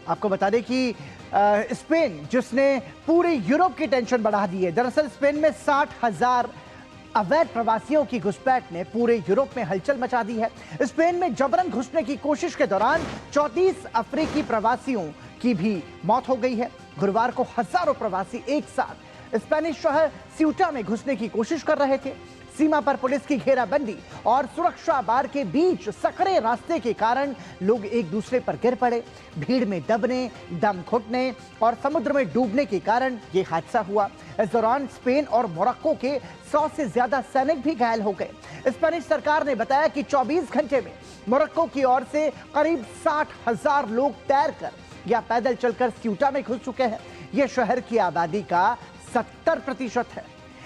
आपको बता दें कि स्पेन जिसने पूरे यूरोप की टेंशन बढ़ा दी है। दरअसल स्पेन में 60,000 अवैध प्रवासियों की घुसपैठ ने पूरे यूरोप में हलचल मचा दी है। स्पेन में जबरन घुसने की कोशिश के दौरान 34 अफ्रीकी प्रवासियों की भी मौत हो गई है। गुरुवार को हजारों प्रवासी एक साथ स्पेनिश शहर सियूटा में घुसने की कोशिश कर रहे थे। सीमा पर पुलिस की घेराबंदी और सुरक्षा बार के बीच सकरे रास्ते के कारण लोग एक दूसरे पर गिर पड़े। भीड़ में दबने, दम घुटने और समुद्र में डूबने के कारण यह हादसा हुआ। इस दौरान स्पेन और मोरक्को के 100 से ज्यादा सैनिक भी घायल हो गए। स्पेनिश सरकार ने बताया कि 24 घंटे में मोरक्को की ओर से करीब 60,000 लोग तैरकर या पैदल चलकर सियूटा में घुस चुके हैं। यह शहर की आबादी का 70% है।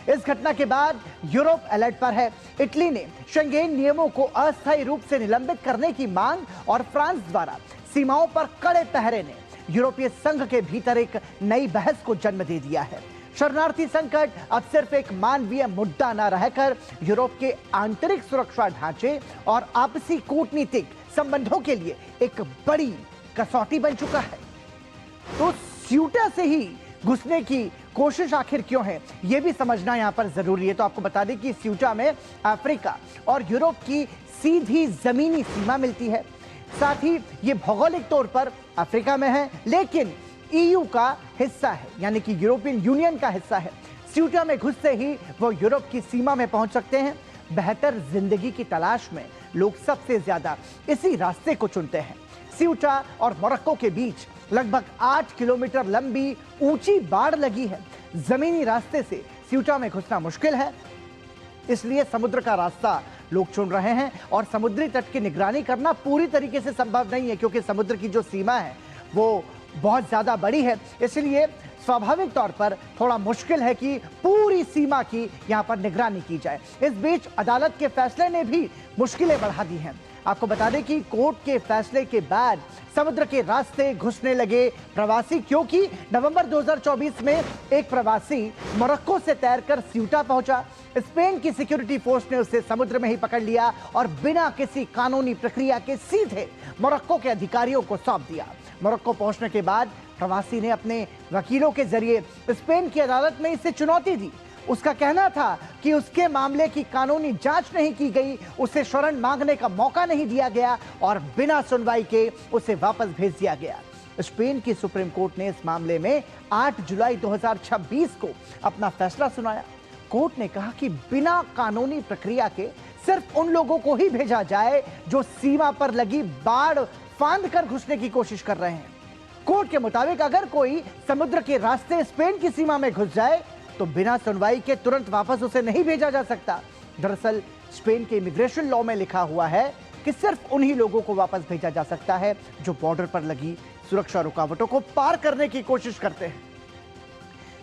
इस घटना के बाद यूरोप अलर्ट पर है। इटली ने शेंगेन नियमों को अस्थायी रूप से निलंबित करने की मांग और फ्रांस द्वारा सीमाओं पर कड़े पहरे ने यूरोपीय संघ के भीतर एक नई बहस को जन्म दे दिया है। शरणार्थी संकट अब सिर्फ एक मानवीय मुद्दा न रहकर यूरोप के आंतरिक सुरक्षा ढांचे और आपसी कूटनीतिक संबंधों के लिए एक बड़ी कसौटी बन चुका है। तो सियूटा से ही घुसने की कोशिश आखिर क्यों है, यह भी समझना यहां पर जरूरी है। तो आपको बता दें कि सियूटा में अफ्रीका और यूरोप की सीधी जमीनी सीमा मिलती है। साथ ही ये भौगोलिक तौर पर अफ्रीका में है, लेकिन ईयू का हिस्सा है, यानी कि यूरोपियन यूनियन का हिस्सा है। सियूटा में घुसते ही वो यूरोप की सीमा में पहुंच सकते हैं। बेहतर जिंदगी की तलाश में लोग सबसे ज्यादा इसी रास्ते को चुनते हैं। सियूटा और मोरक्को के बीच लगभग 8 किलोमीटर लंबी ऊंची बाड़ लगी है। जमीनी रास्ते से सियूटा में घुसना मुश्किल है, इसलिए समुद्र का रास्ता लोग चुन रहे हैं। और समुद्री तट की निगरानी करना पूरी तरीके से संभव नहीं है, क्योंकि समुद्र की जो सीमा है वो बहुत ज्यादा बड़ी है। इसलिए स्वाभाविक तौर पर थोड़ा मुश्किल है कि पूरी सीमा की यहां पर निगरानी की जाए। इस बीच अदालत के फैसले ने भी मुश्किलें बढ़ा दी हैं। आपको बता दें कि कोर्ट के फैसले के बाद समुद्र के रास्ते घुसने लगे प्रवासी, क्योंकि नवंबर 2024 में एक प्रवासी मोरक्को से तैरकर सियूटा पहुंचा। स्पेन की सिक्योरिटी फोर्स ने उसे समुद्र में ही पकड़ लिया और बिना किसी कानूनी प्रक्रिया के सीधे मोरक्को के अधिकारियों को सौंप दिया। मोरक्को पहुंचने के बाद प्रवासी ने अपने वकीलों के जरिए स्पेन की अदालत में इसे चुनौती दी। उसका कहना था कि उसके मामले की कानूनी जांच नहीं की गई, उसे शरण मांगने का मौका नहीं दिया गया और बिना सुनवाई के उसे वापस भेज दिया गया। स्पेन की सुप्रीम कोर्ट ने इस मामले में 8 जुलाई 2026 को अपना फैसला सुनाया। कोर्ट ने कहा कि बिना कानूनी प्रक्रिया के सिर्फ उन लोगों को ही भेजा जाए जो सीमा पर लगी बाड़ फांद कर घुसने की कोशिश कर रहे हैं। कोर्ट के मुताबिक अगर कोई समुद्र के रास्ते स्पेन की सीमा में घुस जाए तो बिना सुनवाई के तुरंत वापस उसे नहीं भेजा जा सकता। दरअसल स्पेन के इमिग्रेशन लॉ में लिखा हुआ है कि सिर्फ उन्हीं लोगों को वापस भेजा जा सकता है जो बॉर्डर पर लगी सुरक्षा रुकावटों को पार करने की कोशिश करते हैं।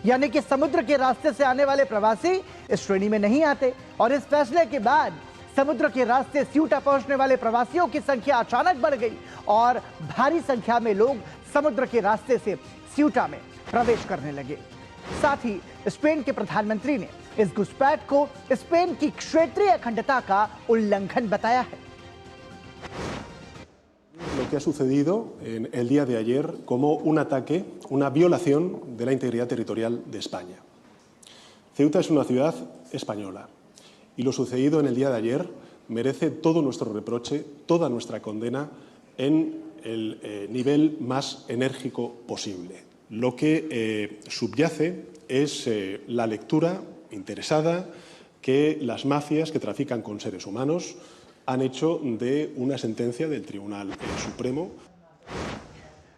यानी कि समुद्र के रास्ते से आने वाले प्रवासी इस श्रेणी में नहीं आते। और इस फैसले के बाद समुद्र के रास्ते सियूटा पहुंचने वाले प्रवासियों की संख्या अचानक बढ़ गई और भारी संख्या में लोग समुद्र के रास्ते से सियूटा में प्रवेश करने लगे। साथ ही स्पेन के प्रधानमंत्री ने इस घुसपैठ को स्पेन की क्षेत्रीय अखंडता का उल्लंघन बताया है। Lo que ha sucedido en el día de ayer como un ataque, una violación de la integridad territorial de España. Ceuta es una ciudad española y lo sucedido en el día de ayer merece todo nuestro reproche, toda nuestra condena en el nivel más enérgico posible. Lo que subyace es la lectura interesada que las mafias que trafican con seres humanos han hecho de una sentencia del Tribunal Supremo।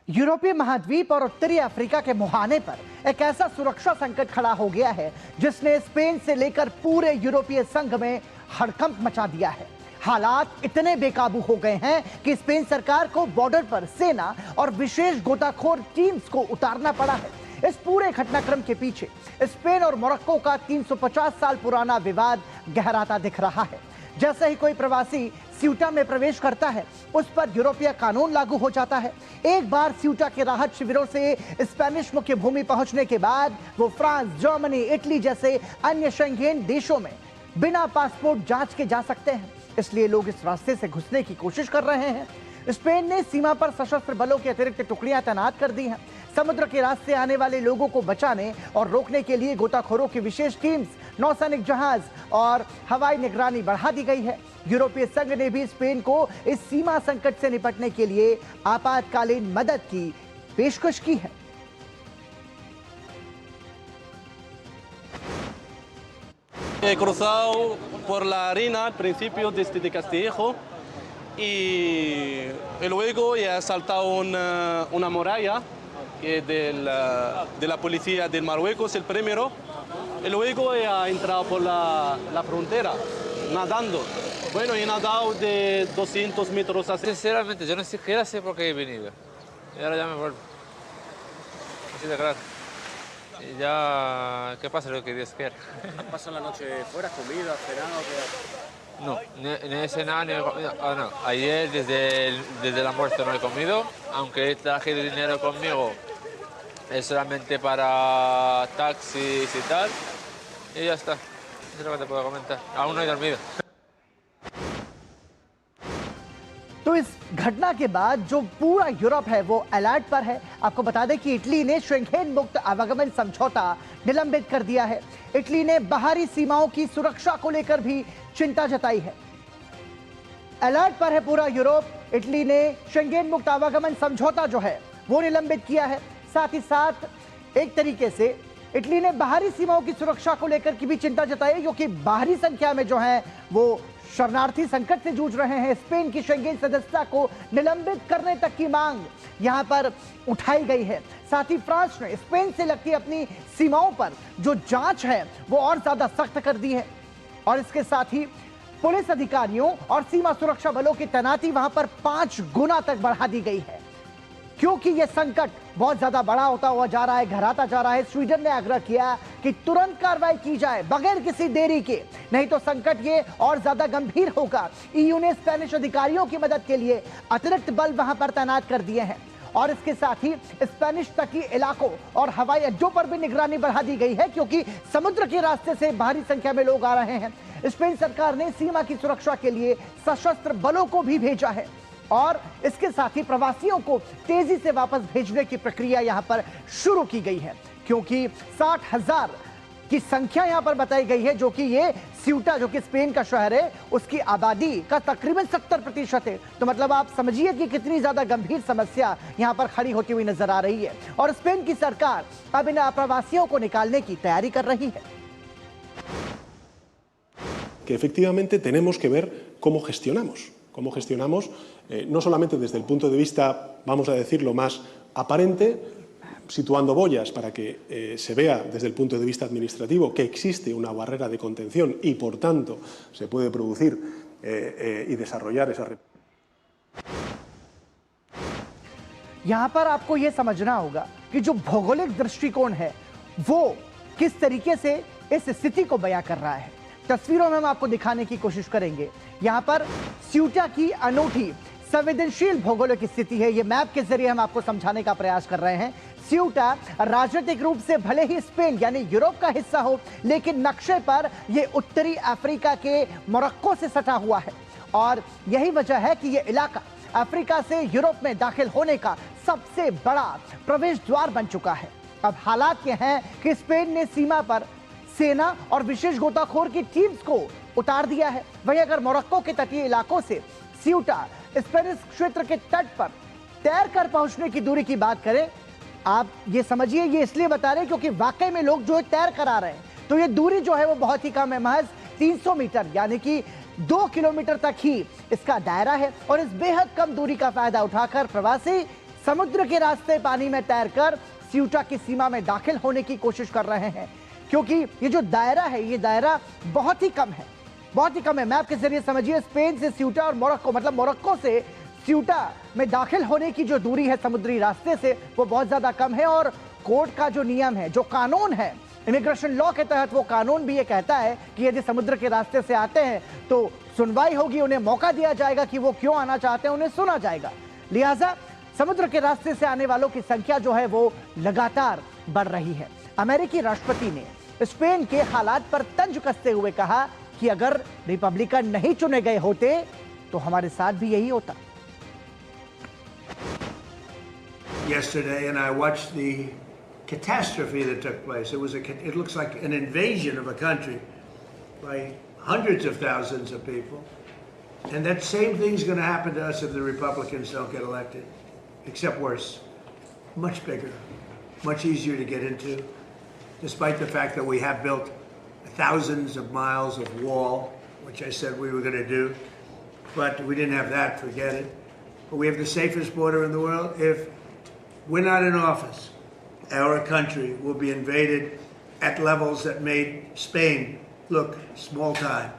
यूरोपीय महाद्वीप और उत्तरी Africa के मुहाने पर एक ऐसा सुरक्षा संकट खड़ा हो गया है जिसने स्पेन से लेकर पूरे यूरोपीय संघ में हड़कंप मचा दिया है। हालात इतने बेकाबू हो गए हैं कि स्पेन सरकार को बॉर्डर पर सेना और विशेष गोताखोर टीम्स को उतारना पड़ा है। इस पूरे घटनाक्रम के पीछे स्पेन और मोरक्को का 350 साल पुराना विवाद गहराता दिख रहा है। जैसे ही कोई प्रवासी सियूटा में प्रवेश करता है उस पर यूरोपीय कानून लागू हो जाता है। एक बार सियूटा के राहत शिविरों से स्पेनिश मुख्य भूमि पहुंचने के बाद वो फ्रांस, जर्मनी, इटली जैसे अन्य शेंगेन देशों में बिना पासपोर्ट जांच के जा सकते हैं। इसलिए लोग इस रास्ते से घुसने की कोशिश कर रहे हैं। स्पेन ने सीमा पर सशस्त्र बलों की अतिरिक्त टुकड़ियां तैनात कर दी हैं। समुद्र के रास्ते आने वाले लोगों को बचाने और रोकने के लिए गोताखोरों की विशेष टीम्स, नौसैनिक जहाज और हवाई निगरानी बढ़ा दी गई है। यूरोपीय संघ ने भी स्पेन को इस सीमा संकट से निपटने के लिए आपातकालीन मदद की पेशकश की है। He cruzado por la arena al principio desde Castillejo y luego he saltado una muralla que es de la policía del Marruecos, el primero, y luego he entrado por la frontera, nadando. Bueno, he nadado de 200 metros hacia... Sinceramente, yo ni siquiera sé por qué he venido. Y ahora ya me vuelvo. Así de claro. Y ya, ¿qué pasa? Lo que Dios quiera. ¿Pasas la noche fuera, comida, cenado? No, ni he cenado ni he comido. Ah, no, ayer desde el almuerzo no he comido, aunque traje dinero conmigo, es solamente para taxis y tal. Y ya está. Eso es lo que te puedo comentar. Aún no he dormido. तो इस घटना के बाद जो पूरा Europe है वो alert पर है। आपको बता दें कि इटली ने शेंघेन मुक्त आवागमन समझौता निलंबित कर दिया है। इटली ने बाहरी सीमाओं की सुरक्षा को लेकर भी चिंता जताई है। अलर्ट पर है पूरा यूरोप। इटली ने शेंघेन मुक्त आवागमन समझौता जो है वो निलंबित किया है। साथ ही साथ एक तरीके से इटली ने बाहरी सीमाओं की सुरक्षा को लेकर की भी चिंता जताई है, क्योंकि बाहरी संख्या में जो है वो शरणार्थी संकट से जूझ रहे हैं। स्पेन की शेंघेन सदस्यता को निलंबित करने तक की मांग यहां पर उठाई गई है। साथ ही फ्रांस ने स्पेन से लगती अपनी सीमाओं पर जो जांच है वो और ज्यादा सख्त कर दी है और इसके साथ ही पुलिस अधिकारियों और सीमा सुरक्षा बलों की तैनाती वहां पर 5 गुना तक बढ़ा दी गई है, क्योंकि यह संकट बहुत ज्यादा बड़ा होता हुआ जा रहा है, घराता जा रहा है। स्वीडन ने आग्रह किया कि तुरंत कार्रवाई की जाए बगैर किसी देरी के, नहीं तो संकट ये और ज्यादा गंभीर होगा। ईयू ने स्पेनिश अधिकारियों की मदद के लिए अतिरिक्त बल वहां पर तैनात कर दिए हैं और इसके साथ ही स्पेनिश तटीय इलाकों और हवाई अड्डों पर भी निगरानी बढ़ा दी गई है, क्योंकि समुद्र के रास्ते से भारी संख्या में लोग आ रहे हैं। स्पेन सरकार ने सीमा की सुरक्षा के लिए सशस्त्र बलों को भी भेजा है और इसके साथ ही प्रवासियों को तेजी से वापस भेजने की प्रक्रिया यहां पर शुरू की गई है, क्योंकि 60,000 की संख्या यहां पर बताई गई है, जो कि ये स्यूटा जो कि स्पेन का शहर है उसकी आबादी का तकरीबन 70% है। तो मतलब आप समझिए कि कितनी ज्यादा गंभीर समस्या यहां पर खड़ी होती हुई नजर आ रही है और स्पेन की सरकार अब इन प्रवासियों को निकालने की तैयारी कर रही है। Que efectivamente tenemos que ver cómo gestionamos no solamente desde el punto de vista, vamos a decirlo, más aparente, situando boyas para que se vea desde el punto de vista administrativo que existe una barrera de contención y, por tanto, se puede producir y desarrollar esa... यहाँ पर आपको ये समझना होगा कि जो भौगोलिक दृष्टिकोण है वो किस तरीके से इस स्थिति को बयां कर रहा है। तस्वीरों में हम आपको दिखाने की कोशिश करेंगे। यहाँ पर स्यूटा की अनूठी संवेदनशील भौगोलिक स्थिति है। ये मैप के जरिए हम आपको समझाने का प्रयास कर रहे हैं। स्यूटा राजनीतिक रूप से भले ही स्पेन यानी यूरोप का हिस्सा हो, लेकिन नक्शे पर ये उत्तरी अफ्रीका के मोरक्को से सटा हुआ है और यही वजह है कि ये इलाका अफ्रीका से यूरोप में दाखिल होने का सबसे बड़ा प्रवेश द्वार बन चुका है। अब हालात ये हैं कि स्पेन ने सीमा पर सेना और विशेष गोताखोर की टीम्स को उतार दिया है। वहीं अगर मोरक्को के तटीय इलाकों से स्यूटा स्पेनिश क्षेत्र के तट पर तैरकर पहुंचने की दूरी की बात करें, आप ये समझिए, ये इसलिए बता रहे हैं क्योंकि वाकई में लोग जो है तैर कर आ रहे हैं, तो ये दूरी जो है वो बहुत ही कम है, महज 300 मीटर यानी कि 2 किलोमीटर तक ही इसका दायरा है और इस बेहद कम दूरी का फायदा उठाकर प्रवासी समुद्र के रास्ते पानी में तैरकर स्यूटा की सीमा में दाखिल होने की कोशिश कर रहे हैं, क्योंकि ये जो दायरा है ये दायरा बहुत ही कम है, बहुत ही कम है। मैप के जरिए समझिए, स्पेन से स्यूटा और मोरक्को, मतलब मोरक्को से स्यूटा में दाखिल होने की जो दूरी है समुद्री रास्ते से वो बहुत ज्यादा कम है और कोर्ट का जो नियम है, जो कानून है, इमिग्रेशन लॉ के तहत वो कानून भी ये कहता है कि यदि समुद्र के रास्ते से आते हैं तो सुनवाई होगी, उन्हें मौका दिया जाएगा कि वो क्यों आना चाहते हैं, उन्हें सुना जाएगा। लिहाजा समुद्र के रास्ते से आने वालों की संख्या जो है वो लगातार बढ़ रही है। अमेरिकी राष्ट्रपति ने स्पेन के हालात पर तंज कसते हुए कहा कि अगर रिपब्लिकन नहीं चुने गए होते तो हमारे साथ भी यही होता। yesterday, and I watched the catastrophe that took place. It looks like an invasion of a country by hundreds of thousands of people. And that same thing's going to happen to us if the Republicans don't get elected, except worse. Much bigger, much easier to get into, despite the fact that we have built thousands of miles of wall, which I said we were going to do. But we didn't have that, forget it. But we have the safest border in the world. If we're not in office, our country will be invaded at levels that made Spain look small time.